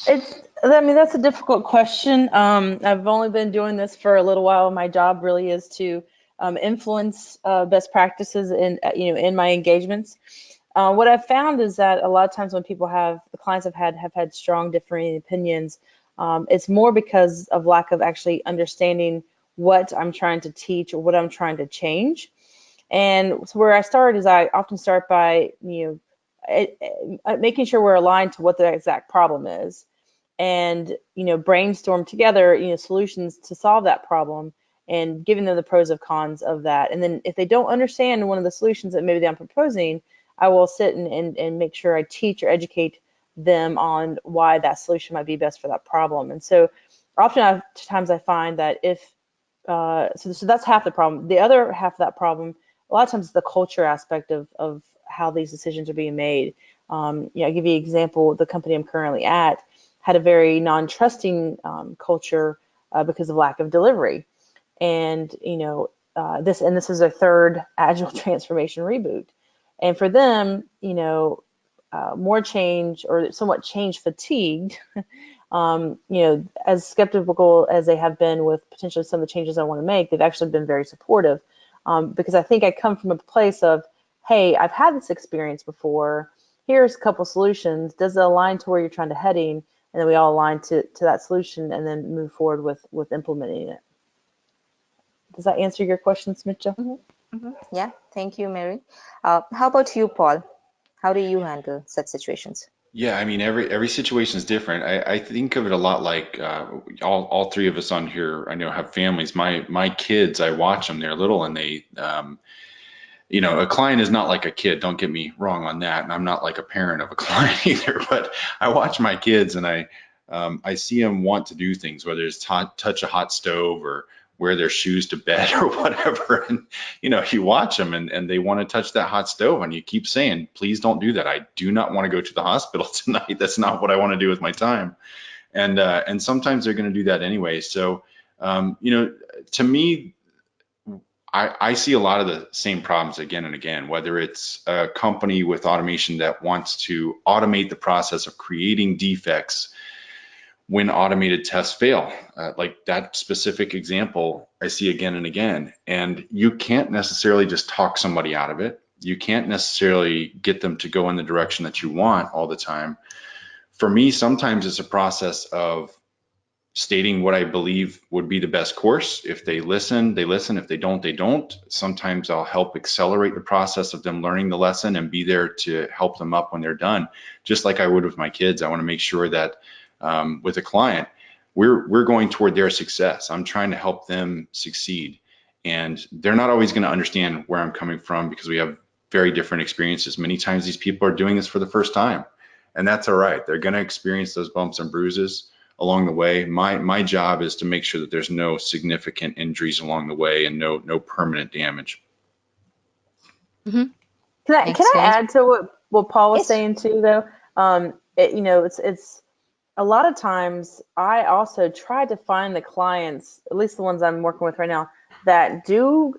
That's a difficult question. I've only been doing this for a little while. My job really is to influence best practices in my engagements. What I've found is that a lot of times when the clients have had strong differing opinions, it's more because of lack of actually understanding what I'm trying to teach or what I'm trying to change. And so where I start is I often start by making sure we're aligned to what the exact problem is, and brainstorm together solutions to solve that problem, and giving them the pros and cons of that. And then if they don't understand one of the solutions that maybe I'm proposing, I will sit and make sure I teach or educate them on why that solution might be best for that problem. And so oftentimes I find that if so that's half the problem. The other half of that problem a lot of times the culture aspect of how these decisions are being made. I'll give you an example. The company I'm currently at had a very non-trusting culture because of lack of delivery. And, this is their third agile transformation reboot. And for them, more change or somewhat change fatigued, as skeptical as they have been with potentially some of the changes I want to make, they've actually been very supportive because I think I come from a place of, hey, I've had this experience before. Here's a couple solutions. Does it align to where you're trying to heading? And then we all align to that solution and then move forward with implementing it. Does that answer your questions, Mitchell? Yeah, thank you, Mary. How about you, Paul? How do you handle such situations? Yeah, I mean, every situation is different. I think of it a lot like all three of us on here, I know, have families. My kids, I watch them, they're little, and they a client is not like a kid. Don't get me wrong on that. And I'm not like a parent of a client either, but I watch my kids and I see them want to do things, whether it's touch a hot stove or wear their shoes to bed or whatever. And, you watch them and they want to touch that hot stove and you keep saying, please don't do that. I do not want to go to the hospital tonight. That's not what I want to do with my time. And sometimes they're going to do that anyway. So, to me, I see a lot of the same problems again and again, whether it's a company with automation that wants to automate the process of creating defects when automated tests fail. Like that specific example, I see again and again. And you can't necessarily just talk somebody out of it. You can't necessarily get them to go in the direction that you want all the time. For me, sometimes it's a process of stating what I believe would be the best course. If they listen, they listen. If they don't, they don't. Sometimes I'll help accelerate the process of them learning the lesson and be there to help them up when they're done. Just like I would with my kids. I want to make sure that with a client, we're going toward their success. I'm trying to help them succeed. And they're not always going to understand where I'm coming from because we have very different experiences. Many times these people are doing this for the first time, and that's all right. They're going to experience those bumps and bruises along the way. My job is to make sure that there's no significant injuries along the way and no permanent damage. Mm-hmm. Can I add to what Paul was saying too, though? It's a lot of times I also try to find the clients, at least the ones I'm working with right now, that do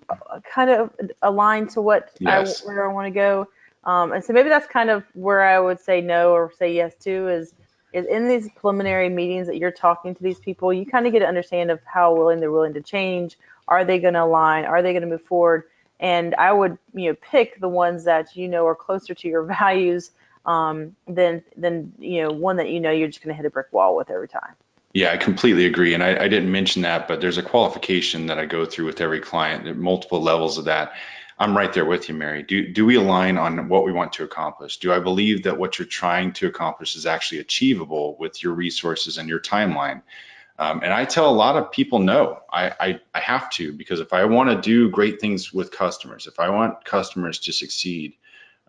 kind of align to what where I want to go. And so maybe that's kind of where I would say no or say yes to is in these preliminary meetings that you're talking to these people, you kind of get an understanding of how willing they're willing to change. Are they going to align? Are they going to move forward? And I would, pick the ones that are closer to your values than one that you're just going to hit a brick wall with every time. Yeah, I completely agree. And I didn't mention that, but there's a qualification that I go through with every client. There are multiple levels of that. I'm right there with you, Mary. Do we align on what we want to accomplish? Do I believe that what you're trying to accomplish is actually achievable with your resources and your timeline? And I tell a lot of people no. I have to, because if I want to do great things with customers, if I want customers to succeed,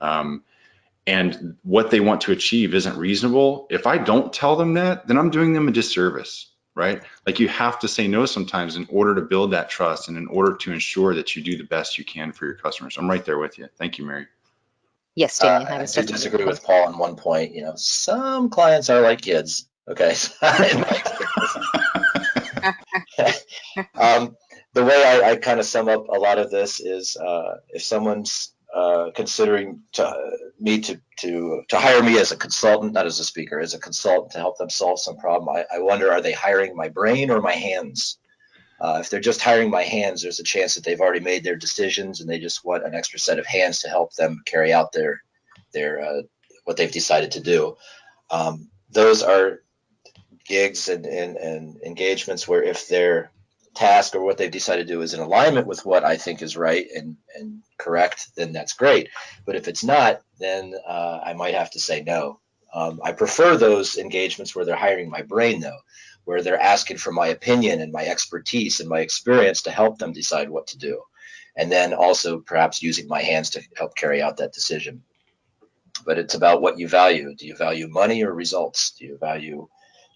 and what they want to achieve isn't reasonable, if I don't tell them that, then I'm doing them a disservice, right? Like you have to say no sometimes in order to build that trust and in order to ensure that you do the best you can for your customers. I'm right there with you. Thank you, Mary. Yes, Damien. I do disagree with Paul on one point. Some clients are like kids. Okay. The way I kind of sum up a lot of this is if someone's considering me to hire me as a consultant, not as a speaker, as a consultant to help them solve some problem, I wonder, are they hiring my brain or my hands? If they're just hiring my hands, there's a chance that they've already made their decisions and they just want an extra set of hands to help them carry out their what they've decided to do. Those are gigs and engagements where if their task or what they've decided to do is in alignment with what I think is right and correct, then that's great. But if it's not, then I might have to say no. I prefer those engagements where they're hiring my brain, though, where they're asking for my opinion and my expertise and my experience to help them decide what to do. And then also perhaps using my hands to help carry out that decision. But it's about what you value. Do you value money or results? Do you value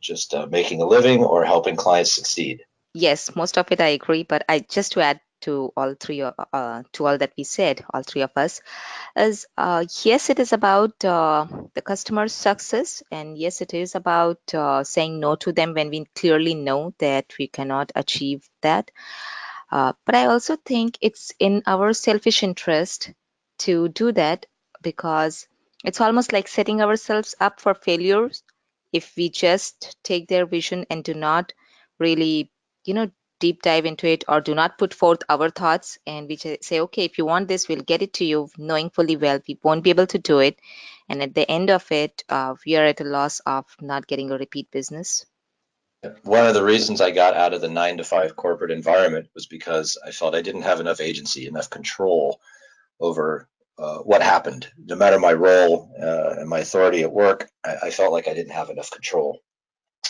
just making a living or helping clients succeed? Yes, most of it I agree, but just to add to all that we said, all three of us, is yes, it is about the customer's success, and yes, it is about saying no to them when we clearly know that we cannot achieve that. But I also think it's in our selfish interest to do that, because it's almost like setting ourselves up for failures if we just take their vision and do not really, deep dive into it, or do not put forth our thoughts, and we just say, okay, if you want this, we'll get it to you, knowing fully well we won't be able to do it. And at the end of it, we are at a loss of not getting a repeat business. One of the reasons I got out of the 9-to-5 corporate environment was because I felt I didn't have enough agency, enough control over what happened. No matter my role and my authority at work, I felt like I didn't have enough control.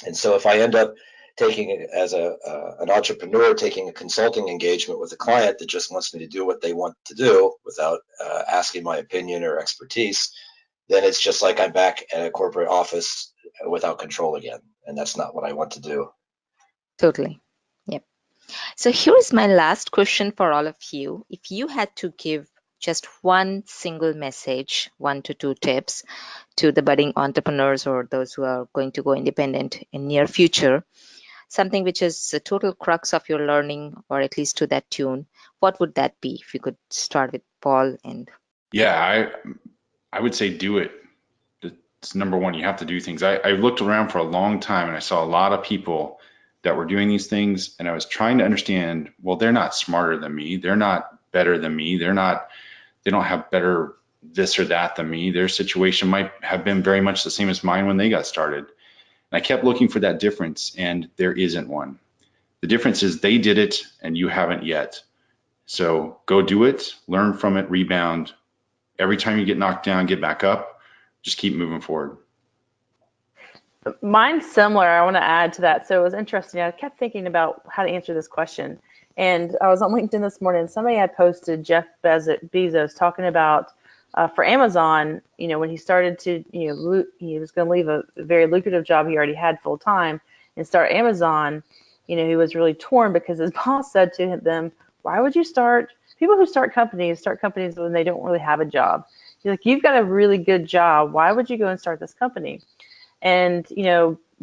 And so if I end up taking it as an entrepreneur, taking a consulting engagement with a client that just wants me to do what they want to do without asking my opinion or expertise, then it's just like I'm back at a corporate office without control again. And that's not what I want to do. Totally. Yep. So here's my last question for all of you. If you had to give just one single message, 1 to 2 tips to the budding entrepreneurs or those who are going to go independent in near future, something which is the total crux of your learning, or at least to that tune, what would that be? If you could start with Paul. And Yeah, I would say do it. It's number one. You have to do things. I looked around for a long time and I saw a lot of people that were doing these things, and I was trying to understand, well, they're not smarter than me. They're not better than me. They don't have better this or that than me. Their situation might have been very much the same as mine when they got started. And I kept looking for that difference, and there isn't one. The difference is they did it and you haven't yet. So go do it, learn from it, rebound. Every time you get knocked down, get back up, just keep moving forward. Mine's similar. I want to add to that. So it was interesting. I kept thinking about how to answer this question. And I was on LinkedIn this morning, and somebody had posted Jeff Bezos talking about for Amazon, when he started to, he was going to leave a very lucrative job he already had full time and start Amazon. He was really torn because his boss said to them, why would you people who start companies when they don't really have a job. He's like, you've got a really good job. Why would you go and start this company? And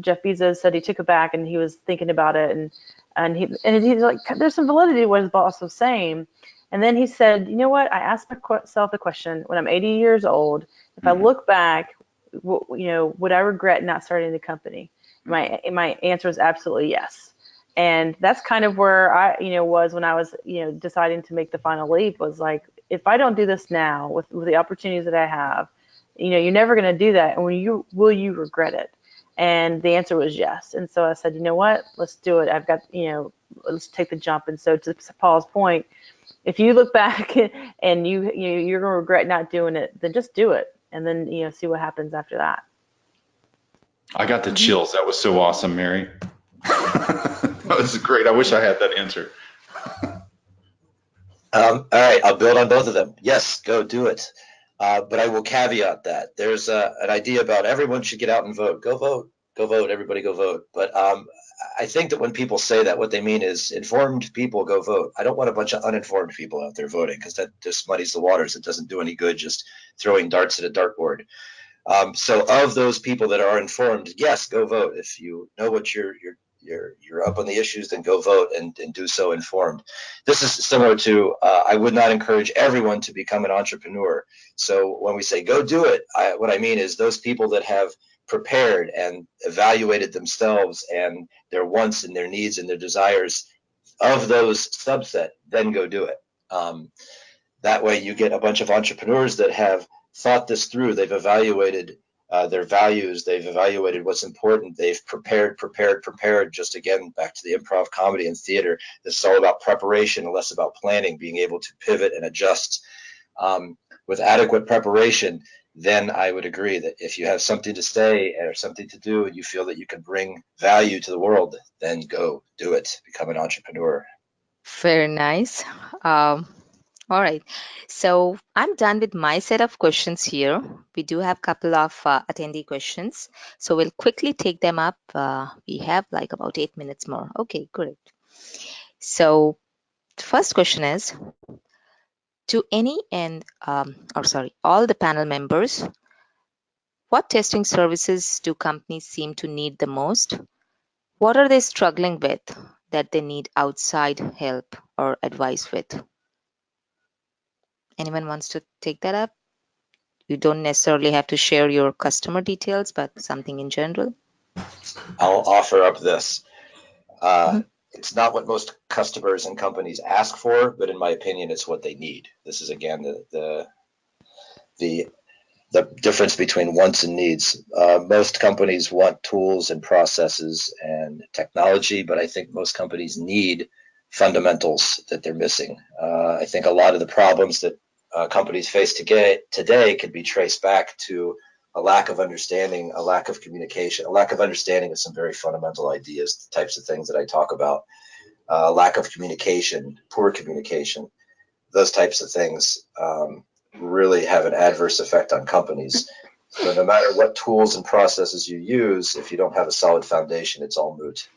Jeff Bezos said he took it back and he was thinking about it, and he's like, there's some validity to what his boss was saying. And then he said, you know what? I asked myself the question, when I'm 80 years old, if I look back, would I regret not starting the company? My answer is absolutely yes. And that's kind of where I was when I was deciding to make the final leap, was like, if I don't do this now with the opportunities that I have, you're never going to do that. And will you regret it? And the answer was yes. And so I said, you know what, let's do it. I've got, let's take the jump. And so to Paul's point, if you look back and you're going to regret not doing it, then just do it. And then, see what happens after that. I got the chills. That was so awesome, Mary. That was great. I wish I had that answer. All right, I'll build on both of them. Yes, go do it. But I will caveat that. There's an idea about everyone should get out and vote. Go vote. Go vote. Everybody go vote. But I think that when people say that, what they mean is informed people go vote. I don't want a bunch of uninformed people out there voting, because that just muddies the waters. It doesn't do any good just throwing darts at a dartboard. So of those people that are informed, yes, go vote. If you know what you're up on the issues, then go vote and do so informed. This is similar to, I would not encourage everyone to become an entrepreneur. So when we say go do it, what I mean is those people that have prepared and evaluated themselves and their wants and their needs and their desires, of those subset, then go do it. That way you get a bunch of entrepreneurs that have thought this through. They've evaluated their values. They've evaluated what's important. They've prepared. Just again, back to the improv, comedy, and theater. This is all about preparation and less about planning, being able to pivot and adjust. With adequate preparation, then I would agree that if you have something to say or something to do and you feel that you can bring value to the world, then go do it. Become an entrepreneur. very nice. All right. So I'm done with my set of questions here. We do have a couple of attendee questions. So we'll quickly take them up. We have like about 8 minutes more. Okay, great. So The first question is, to any and all the panel members, what testing services do companies seem to need the most? What are they struggling with that they need outside help or advice with? Anyone wants to take that up? You don't necessarily have to share your customer details, but something in general. I'll offer up this. Mhm. It's not what most customers and companies ask for, but in my opinion, it's what they need. This is again the difference between wants and needs. Most companies want tools and processes and technology, but I think most companies need fundamentals that they're missing. I think a lot of the problems that companies face today could be traced back to a lack of understanding, a lack of communication, a lack of understanding of some very fundamental ideas, the types of things that I talk about, lack of communication, poor communication, those types of things really have an adverse effect on companies. So no matter what tools and processes you use, if you don't have a solid foundation, it's all moot.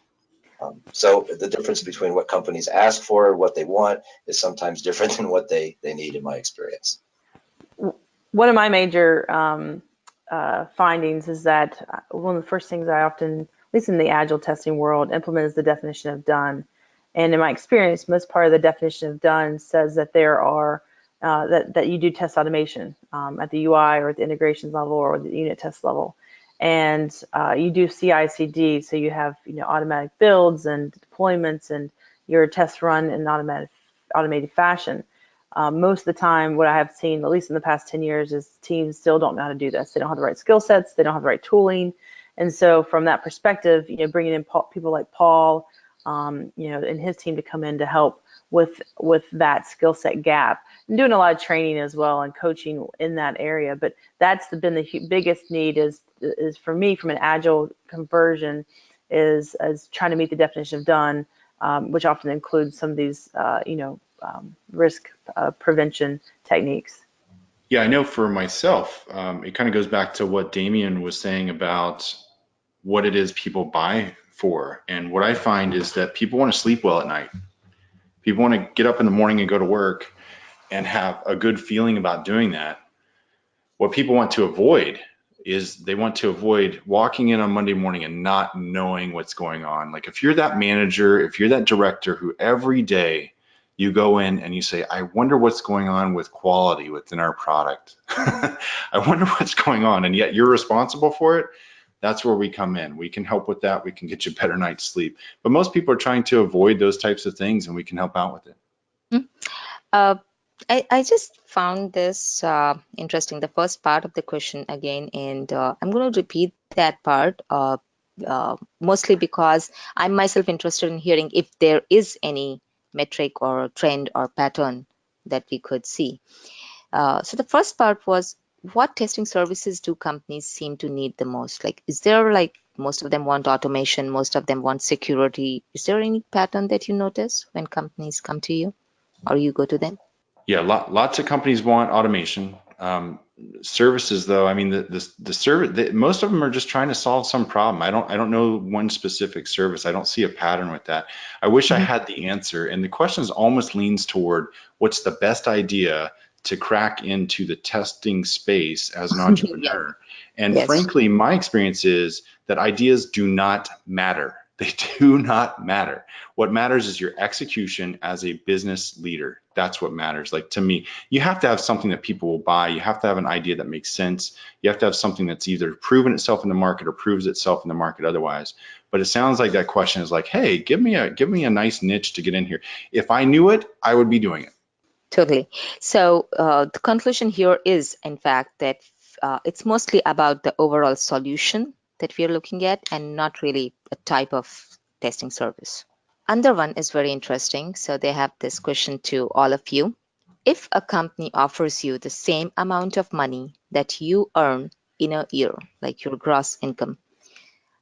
So the difference between what companies ask for, what they want, is sometimes different than what they need, in my experience. One of my major findings is that one of the first things I often, at least in the agile testing world, implement is the definition of done. And in my experience, most part of the definition of done says that there are that you do test automation at the UI or at the integrations level or the unit test level, and you do CI/CD, so you have automatic builds and deployments, and your tests run in automated fashion. Most of the time, what I have seen, at least in the past 10 years, is teams still don't know how to do this. They don't have the right skill sets. They don't have the right tooling. And so from that perspective, bringing in people like Paul, and his team to come in to help with that skill set gap, and doing a lot of training as well and coaching in that area. But that's been the biggest need is for me from an agile conversion is trying to meet the definition of done, which often includes some of these, risk prevention techniques. Yeah, I know for myself, it kind of goes back to what Damien was saying about what it is people buy for. And what I find is that people want to sleep well at night. People want to get up in the morning and go to work and have a good feeling about doing that. What people want to avoid is they want to avoid walking in on Monday morning and not knowing what's going on. Like if you're that manager, if you're that director who every day you go in and you say, I wonder what's going on with quality within our product. I wonder what's going on, and yet you're responsible for it. That's where we come in. We can help with that. We can get you a better night's sleep. But most people are trying to avoid those types of things, and we can help out with it. Uh, I just found this interesting, the first part of the question again, and I'm going to repeat that part mostly because I'm myself interested in hearing if there is any metric or trend or pattern that we could see. So the first part was, what testing services do companies seem to need the most? Like, is there like most of them want automation, most of them want security? Is there any pattern that you notice when companies come to you or you go to them? Yeah, lots of companies want automation. Services, though, I mean, the service, most of them are just trying to solve some problem. I don't know one specific service. I don't see a pattern with that. I wish I had the answer. And the question almost leans toward what's the best idea to crack into the testing space as an entrepreneur. And Yes. frankly, my experience is that ideas do not matter. They do not matter. What matters is your execution as a business leader. That's what matters. Like to me, you have to have something that people will buy. You have to have an idea that makes sense. You have to have something that's either proven itself in the market or proves itself in the market otherwise. But it sounds like that question is like, hey, give me a nice niche to get in here. If I knew it, I would be doing it. Totally. So the conclusion here is, in fact, that it's mostly about the overall solution that we are looking at and not really a type of testing service. Another one is very interesting. So they have this question to all of you. If a company offers you the same amount of money that you earn in a year, like your gross income,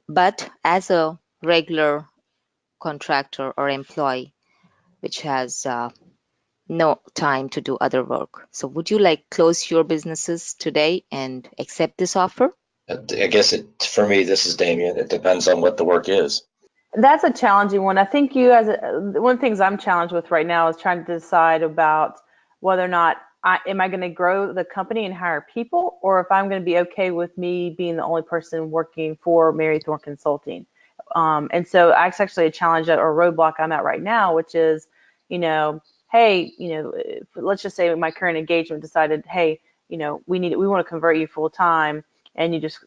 but as a regular contractor or employee, which has no time to do other work. So would you like close your businesses today and accept this offer? I guess for me, this is Damien. It depends on what the work is. That's a challenging one. I think one of the things I'm challenged with right now is trying to decide about whether or not am I going to grow the company and hire people, or if I'm going to be okay with me being the only person working for Mary Thorne Consulting. And so that's actually a challenge or a roadblock I'm at right now, which is, hey, let's just say my current engagement decided, hey, we want to convert you full time, and you just,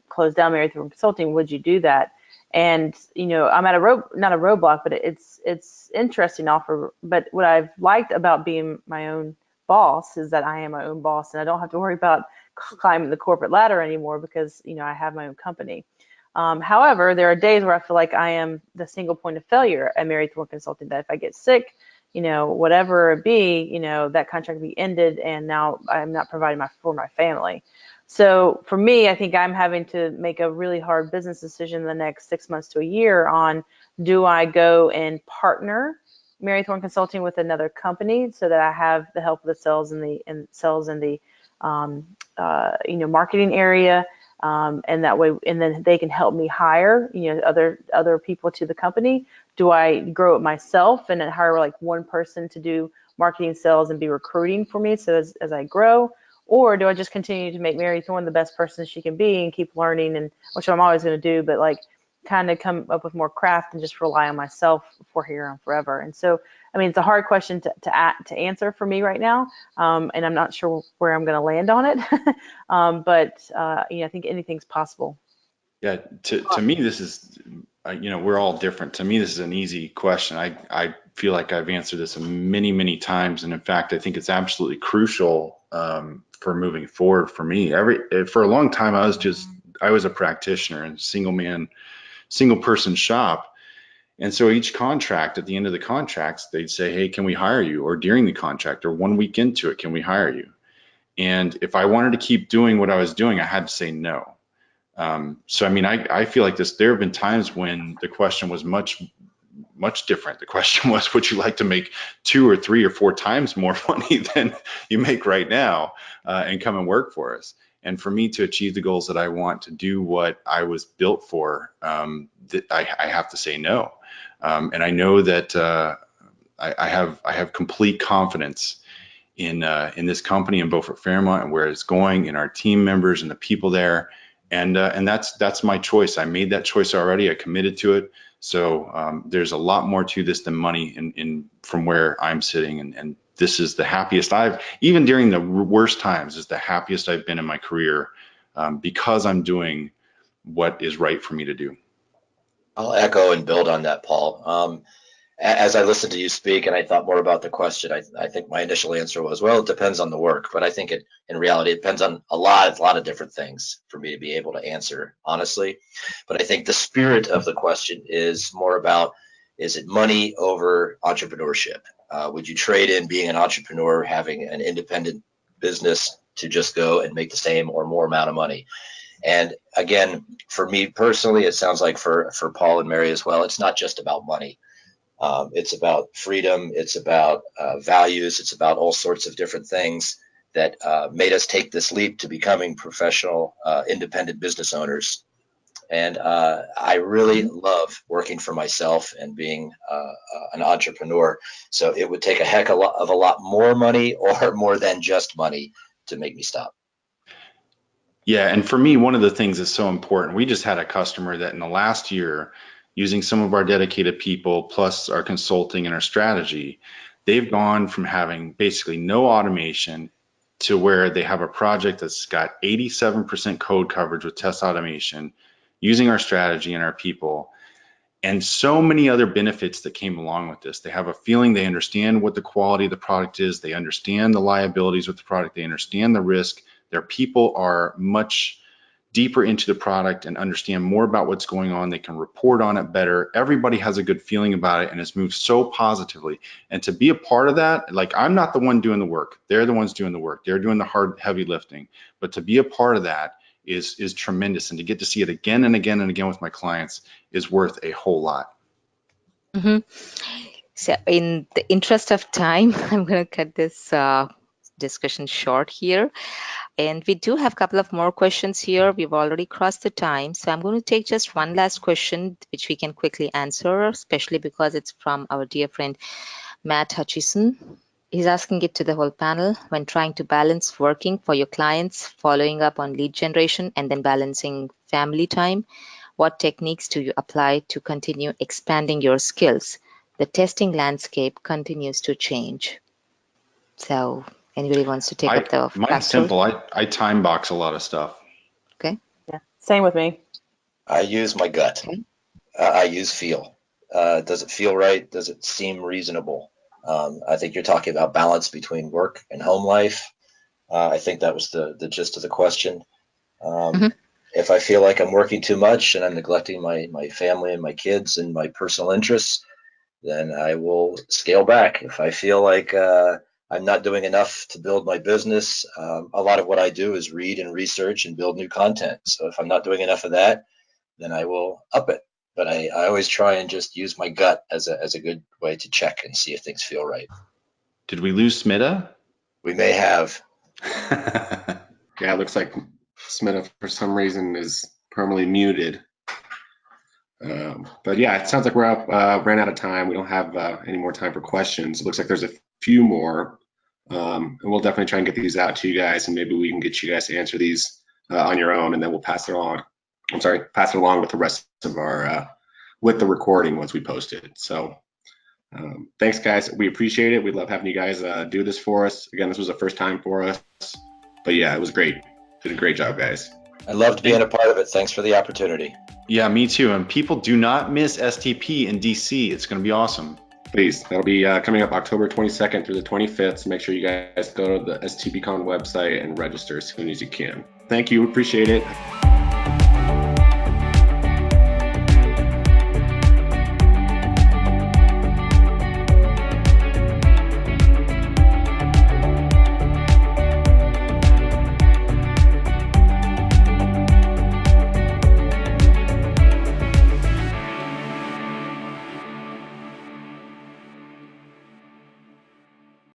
close down Mary Thorne Consulting. Would you do that? And I'm at not a roadblock, but it's interesting offer. But what I've liked about being my own boss is that I am my own boss, and I don't have to worry about climbing the corporate ladder anymore because I have my own company. However, there are days where I feel like I am the single point of failure at Mary Thorne Consulting. That if I get sick, whatever it be, that contract will be ended, and now I'm not providing for my family. So for me, I think I'm having to make a really hard business decision in the next 6 months to a year on, do I go and partner Mary Thorne Consulting with another company so that I have the help of the sales and the marketing area, and that way, and then they can help me hire other people to the company. Do I grow it myself and then hire like one person to do marketing, sales, and be recruiting for me so as I grow? Or do I just continue to make Mary Thorne the best person she can be and keep learning, and which I'm always going to do, but like kind of come up with more craft and just rely on myself for here and forever? And so, I mean, it's a hard question to answer for me right now, and I'm not sure where I'm going to land on it. But I think anything's possible. Yeah, to me, this is, we're all different. To me, this is an easy question. I feel like I've answered this many, many times. And in fact, I think it's absolutely crucial for moving forward for me. For a long time, I was a practitioner and single person shop. And so each contract, at the end of the contracts, they'd say, hey, can we hire you? Or during the contract, or 1 week into it, can we hire you? And if I wanted to keep doing what I was doing, I had to say no. So, I mean, I feel like there have been times when the question was much, much different. The question was, would you like to make 2 or 3 or 4 times more money than you make right now and come and work for us? And for me to achieve the goals that I want, to do what I was built for, I have to say no. And I know that I have complete confidence in this company, in Beaufort Fairmont, and where it's going, in our team members and the people there. And that's my choice. I made that choice already. I committed to it. So there's a lot more to this than money from where I'm sitting. And this is the happiest even during the worst times, is the happiest I've been in my career because I'm doing what is right for me to do. I'll echo and build on that, Paul. As I listened to you speak and I thought more about the question, I think my initial answer was, well, it depends on the work. But I think in reality, it depends on a lot of different things for me to be able to answer honestly. But I think the spirit of the question is more about, is it money over entrepreneurship? Would you trade in being an entrepreneur, having an independent business, to just go and make the same or more amount of money? And again, for me personally, it sounds like for Paul and Mary as well, it's not just about money. It's about freedom. It's about values. It's about all sorts of different things that made us take this leap to becoming professional, independent business owners. And I really love working for myself and being an entrepreneur. So it would take a heck of a lot more money, or more than just money, to make me stop. Yeah, and for me, one of the things that's so important, we just had a customer that in the last year, using some of our dedicated people, plus our consulting and our strategy, they've gone from having basically no automation to where they have a project that's got 87% code coverage with test automation, using our strategy and our people, and so many other benefits that came along with this. They have a feeling, they understand what the quality of the product is, they understand the liabilities with the product, they understand the risk. Their people are much deeper into the product and understand more about what's going on. They can report on it better. Everybody has a good feeling about it, and it's moved so positively. And to be a part of that, like, I'm not the one doing the work. They're the ones doing the work. They're doing the hard, heavy lifting. But to be a part of that is tremendous. And to get to see it again and again and again with my clients is worth a whole lot. Mm-hmm. So in the interest of time, I'm going to cut this discussion short here. And we do have a couple of more questions here. We've already crossed the time. So I'm going to take just one last question, which we can quickly answer, especially because it's from our dear friend, Matt Hutchison. He's asking it to the whole panel: when trying to balance working for your clients, following up on lead generation, and then balancing family time, what techniques do you apply to continue expanding your skills? The testing landscape continues to change. So anybody wants to take up the Mine's backstory? simple. I time box a lot of stuff. Okay. Yeah, same with me. I use my gut. Okay. I use feel. Does it feel right? Does it seem reasonable? I think you're talking about balance between work and home life. I think that was the gist of the question. Mhm. If I feel like I'm working too much and I'm neglecting my family and my kids and my personal interests, then I will scale back. If I feel like I'm not doing enough to build my business, a lot of what I do is read and research and build new content. So if I'm not doing enough of that, then I will up it. But I always try and just use my gut as a good way to check and see if things feel right. Did we lose Smita? We may have. Yeah, it looks like Smita for some reason is permanently muted. But yeah, it sounds like we're up, ran out of time. We don't have any more time for questions. It looks like there's a few more. And we'll definitely try and get these out to you guys, and maybe we can get you guys to answer these on your own, and then we'll pass it on. Pass it along with the rest of our with the recording once we post it. So thanks, guys. We appreciate it. We love having you guys do this for us. Again, this was the first time for us, but yeah, it was great. Did a great job, guys. I loved being a part of it. Thanks for the opportunity. Yeah, me too. And people, do not miss STP in DC. It's going to be awesome. Please, that'll be coming up October 22nd through the 25th. So make sure you guys go to the STPCon website and register as soon as you can. Thank you. Appreciate it.